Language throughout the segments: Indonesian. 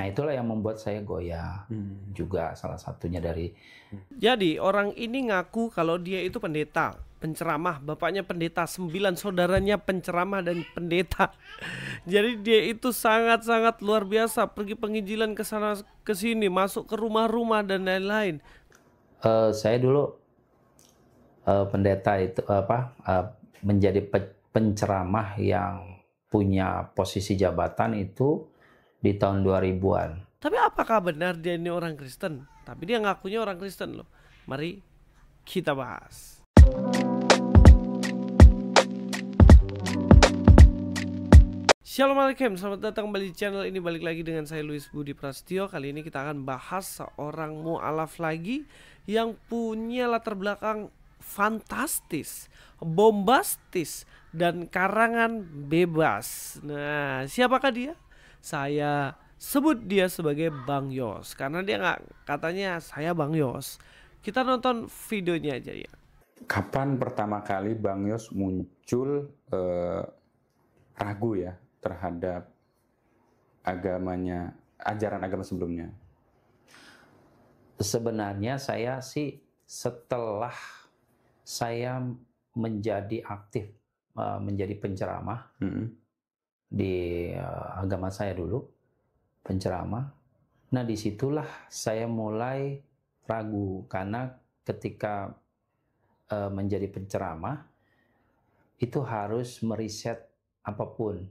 Nah, itulah yang membuat saya goyah juga salah satunya dari. Jadi orang ini ngaku kalau dia itu pendeta, penceramah, bapaknya pendeta, 9 saudaranya penceramah dan pendeta. Jadi dia itu sangat-sangat luar biasa, pergi penginjilan ke sana ke sini, masuk ke rumah-rumah dan lain-lain. Saya dulu pendeta itu menjadi penceramah yang punya posisi jabatan itu di tahun 2000-an. Tapi apakah benar dia ini orang Kristen? Tapi dia ngakunya orang Kristen loh. Mari kita bahas. Assalamualaikum, selamat datang kembali di channel ini. Balik lagi dengan saya Luis Budi Prasetyo. Kali ini kita akan bahas seorang mu'alaf lagi yang punya latar belakang fantastis, bombastis, dan karangan bebas. Nah, siapakah dia? Saya sebut dia sebagai Bang Yos karena dia nggak katanya saya Bang Yos. Kita nonton videonya aja ya. Kapan pertama kali Bang Yos muncul ragu ya terhadap agamanya, ajaran agama sebelumnya? Sebenarnya saya sih setelah saya menjadi aktif menjadi penceramah di agama saya dulu, penceramah. Nah, disitulah saya mulai ragu karena ketika menjadi penceramah itu harus meriset apapun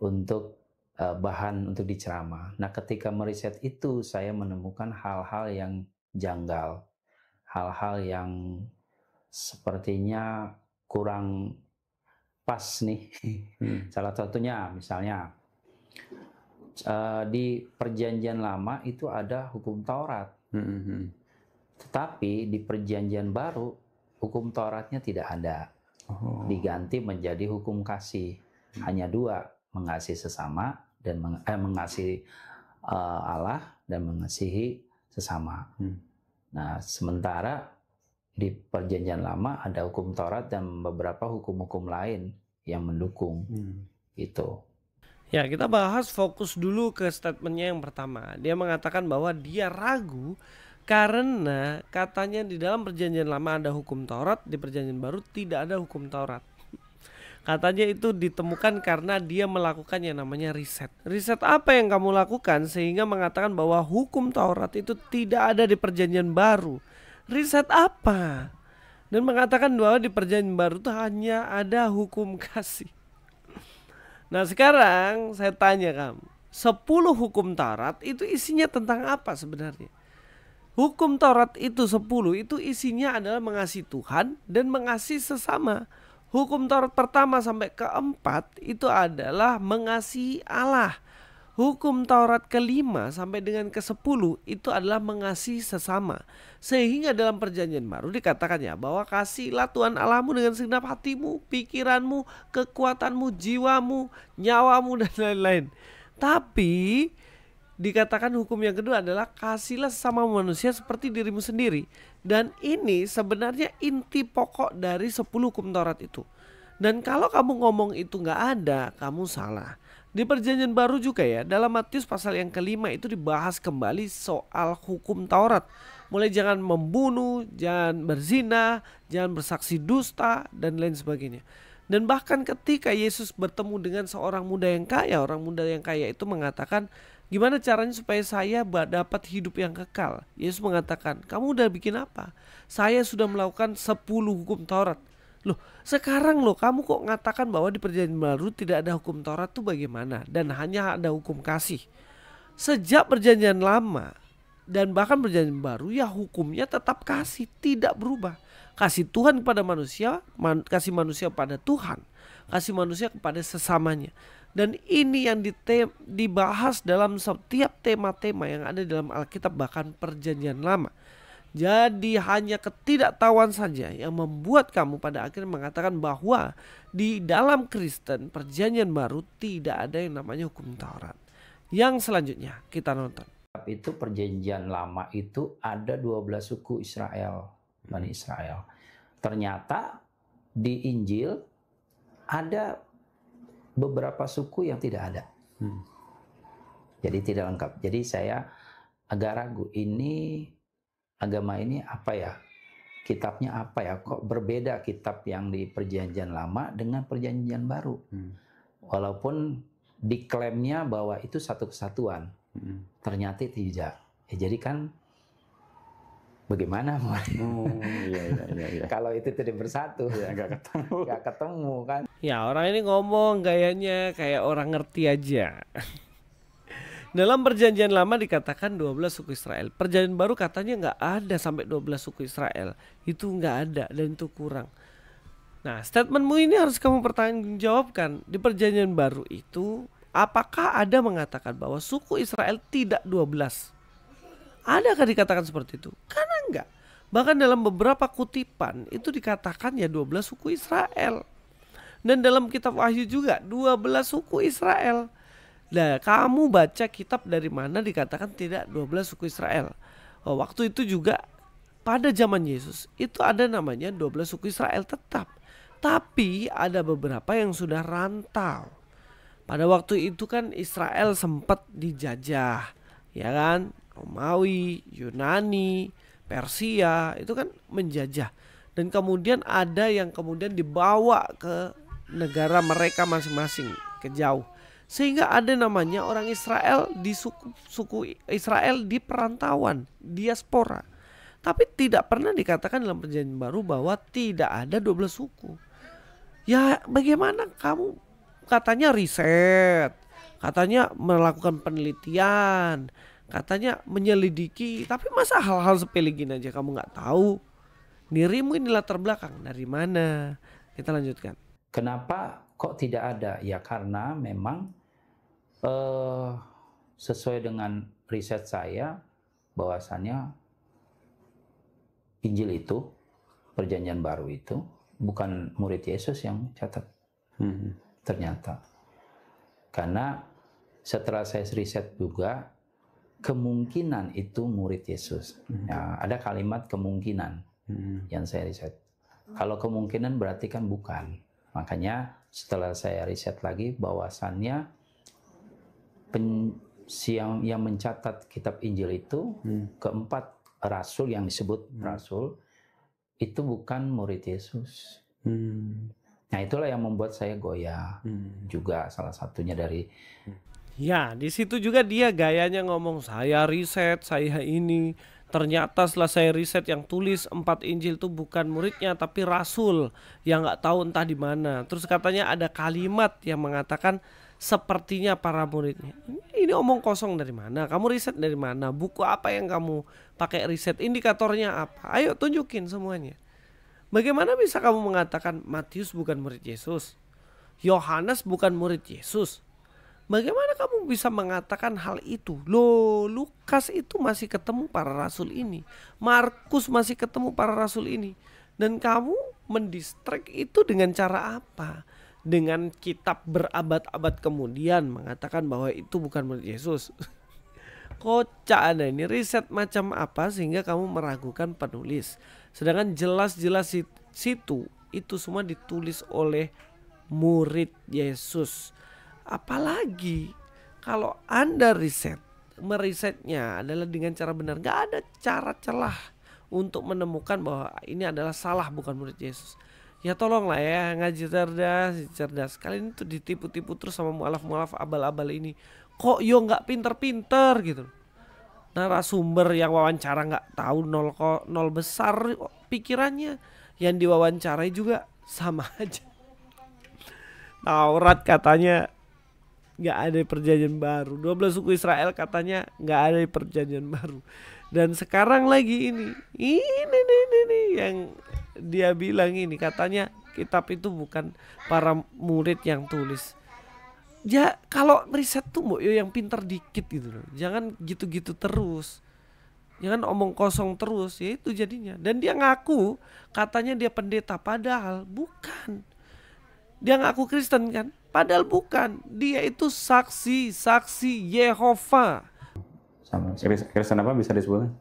untuk bahan untuk diceramah. Nah, ketika meriset itu saya menemukan hal-hal yang janggal, hal-hal yang sepertinya kurang pas nih. Salah satunya misalnya di Perjanjian Lama itu ada hukum Taurat, tetapi di Perjanjian Baru hukum Tauratnya tidak ada, diganti menjadi hukum kasih. Hanya dua, mengasihi sesama dan mengasihi Allah dan mengasihi sesama. Nah, sementara di Perjanjian Lama ada hukum Taurat dan beberapa hukum-hukum lain yang mendukung itu. Ya, kita bahas fokus dulu ke statementnya yang pertama. Dia mengatakan bahwa dia ragu karena katanya di dalam Perjanjian Lama ada hukum Taurat, di Perjanjian Baru tidak ada hukum Taurat. Katanya itu ditemukan karena dia melakukan yang namanya riset. Riset apa yang kamu lakukan sehingga mengatakan bahwa hukum Taurat itu tidak ada di Perjanjian Baru? Riset apa? Dan mengatakan bahwa di Perjanjian Baru itu hanya ada hukum kasih. Nah, sekarang saya tanya kamu, 10 hukum Taurat itu isinya tentang apa sebenarnya? Hukum Taurat itu 10 itu isinya adalah mengasihi Tuhan dan mengasihi sesama. Hukum Taurat pertama sampai keempat itu adalah mengasihi Allah. Hukum Taurat kelima sampai dengan ke-10 itu adalah mengasihi sesama. Sehingga dalam Perjanjian Baru dikatakan ya bahwa kasihlah Tuhan Allahmu dengan segenap hatimu, pikiranmu, kekuatanmu, jiwamu, nyawamu dan lain-lain. Tapi dikatakan hukum yang kedua adalah kasihlah sesama manusia seperti dirimu sendiri. Dan ini sebenarnya inti pokok dari 10 hukum Taurat itu. Dan kalau kamu ngomong itu nggak ada, kamu salah. Di Perjanjian Baru juga ya, dalam Matius pasal yang kelima itu dibahas kembali soal hukum Taurat. Mulai jangan membunuh, jangan berzina, jangan bersaksi dusta, dan lain sebagainya. Dan bahkan ketika Yesus bertemu dengan seorang muda yang kaya, orang muda yang kaya itu mengatakan, gimana caranya supaya saya dapat hidup yang kekal? Yesus mengatakan, kamu udah bikin apa? Saya sudah melakukan 10 hukum Taurat. Loh, sekarang loh kamu kok ngatakan bahwa di Perjanjian Baru tidak ada hukum Taurat tuh bagaimana? Dan hanya ada hukum kasih. Sejak Perjanjian Lama dan bahkan Perjanjian Baru ya hukumnya tetap kasih, tidak berubah. Kasih Tuhan kepada manusia, kasih manusia pada Tuhan, kasih manusia kepada sesamanya. Dan ini yang dibahas dalam setiap tema-tema yang ada dalam Alkitab bahkan Perjanjian Lama. Jadi hanya ketidaktahuan saja yang membuat kamu pada akhirnya mengatakan bahwa di dalam Kristen Perjanjian Baru tidak ada yang namanya hukum Taurat. Yang selanjutnya kita nonton. Itu Perjanjian Lama itu ada 12 suku Israel, Bani Israel. Ternyata di Injil ada beberapa suku yang tidak ada. Jadi tidak lengkap. Jadi saya agak ragu, ini agama ini apa ya? Kitabnya apa ya? Kok berbeda kitab yang di Perjanjian Lama dengan Perjanjian Baru? Walaupun diklaimnya bahwa itu satu kesatuan, ternyata tidak. Ya, jadi kan bagaimana? Iya. Kalau itu tidak bersatu, Ya, nggak ketemu kan? Ya, orang ini ngomong gayanya kayak orang ngerti aja. Dalam Perjanjian Lama dikatakan 12 suku Israel. Perjanjian Baru katanya nggak ada sampai 12 suku Israel. Itu nggak ada dan itu kurang. Nah, statementmu ini harus kamu pertanggungjawabkan. Di Perjanjian Baru itu, apakah ada mengatakan bahwa suku Israel tidak 12? Adakah dikatakan seperti itu? Karena enggak. Bahkan dalam beberapa kutipan itu dikatakan ya 12 suku Israel. Dan dalam kitab Wahyu juga 12 suku Israel. Nah, kamu baca kitab dari mana dikatakan tidak 12 suku Israel. Waktu itu juga pada zaman Yesus itu ada namanya 12 suku Israel tetap. Tapi ada beberapa yang sudah rantau. Pada waktu itu kan Israel sempat dijajah, ya kan? Romawi, Yunani, Persia itu kan menjajah. Dan kemudian ada yang kemudian dibawa ke negara mereka masing-masing, ke jauh. Sehingga ada namanya orang Israel di suku Israel di perantauan, diaspora. Tapi tidak pernah dikatakan dalam Perjanjian Baru bahwa tidak ada 12 suku. Ya bagaimana kamu katanya riset, katanya melakukan penelitian, katanya menyelidiki, tapi masa hal-hal sepele gini aja kamu nggak tahu? Dirimu ini latar belakang dari mana? Kita lanjutkan. Kenapa kok tidak ada? Ya karena memang sesuai dengan riset saya bahwasannya Injil itu, Perjanjian Baru itu bukan murid Yesus yang catat. Ternyata. Karena setelah saya riset juga kemungkinan itu murid Yesus. Ya, ada kalimat kemungkinan yang saya riset. Kalau kemungkinan berarti kan bukan. Makanya setelah saya riset lagi bahwasannya yang mencatat kitab Injil itu keempat rasul yang disebut rasul itu bukan murid Yesus. Nah itulah yang membuat saya goyah juga salah satunya dari. Ya di situ juga dia gayanya ngomong saya riset, saya ini. Ternyata setelah saya riset yang tulis 4 Injil itu bukan muridnya tapi rasul yang nggak tahu entah di mana. Terus katanya ada kalimat yang mengatakan sepertinya para muridnya. Ini omong kosong dari mana? Kamu riset dari mana? Buku apa yang kamu pakai riset? Indikatornya apa? Ayo tunjukin semuanya. Bagaimana bisa kamu mengatakan Matius bukan murid Yesus? Yohanes bukan murid Yesus? Bagaimana kamu bisa mengatakan hal itu? Loh, Lukas itu masih ketemu para rasul ini. Markus masih ketemu para rasul ini. Dan kamu mendistrek itu dengan cara apa? Dengan kitab berabad-abad kemudian mengatakan bahwa itu bukan murid Yesus. Kocak Anda ini, riset macam apa sehingga kamu meragukan penulis? Sedangkan jelas-jelas situ itu semua ditulis oleh murid Yesus. Apalagi kalau Anda merisetnya adalah dengan cara benar, gak ada cara celah untuk menemukan bahwa ini adalah salah bukan murid Yesus. Ya tolonglah ya, ngaji cerdas. Kalian itu ditipu-tipu terus sama mualaf-mualaf abal-abal ini. Kok yo nggak pinter-pinter gitu. Narasumber yang wawancara nggak tahu nol besar pikirannya. Yang diwawancarai juga sama aja. Taurat katanya nggak ada Perjanjian Baru. 12 suku Israel katanya nggak ada Perjanjian Baru. Dan sekarang lagi ini yang dia bilang ini katanya kitab itu bukan para murid yang tulis. Ya kalau riset tuh mau yang pinter dikit gitu loh. Jangan gitu-gitu terus. Jangan omong kosong terus, ya itu jadinya. Dan dia ngaku katanya dia pendeta padahal bukan. Dia ngaku Kristen kan? Padahal bukan. Dia itu saksi Yehova. Kristen apa bisa disebutkan?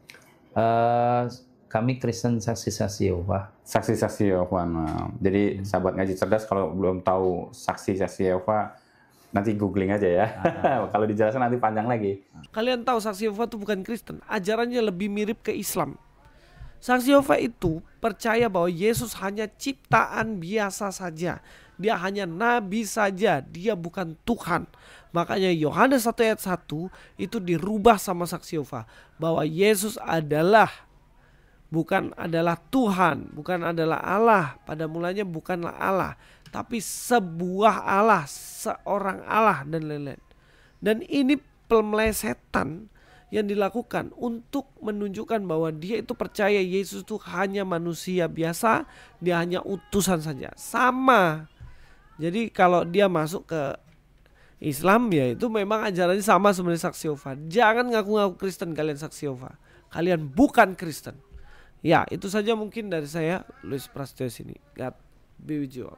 Kami Kristen saksi-saksi Yehova. Saksi-saksi Yehova. Nah, jadi sahabat ngaji cerdas kalau belum tahu saksi-saksi Yehova, Nanti googling aja ya. Kalau dijelaskan nanti panjang lagi. Kalian tahu saksi Yehova itu bukan Kristen, ajarannya lebih mirip ke Islam. Saksi Yehova itu percaya bahwa Yesus hanya ciptaan biasa saja. Dia hanya nabi saja, dia bukan Tuhan. Makanya Yohanes 1 ayat 1 itu dirubah sama saksi Yehova bahwa Yesus bukan adalah Tuhan, bukan adalah Allah. Pada mulanya bukanlah Allah, tapi sebuah Allah, seorang Allah dan lain-lain. Dan ini pemelesetan yang dilakukan untuk menunjukkan bahwa dia itu percaya Yesus itu hanya manusia biasa, dia hanya utusan saja. Sama. Jadi kalau dia masuk ke Islam ya itu memang ajarannya sama sebenarnya saksi Yehova. Jangan ngaku-ngaku Kristen kalian saksi Yehova. Kalian bukan Kristen. Ya, itu saja mungkin dari saya, Luis Prasetyo sini. God be with you all.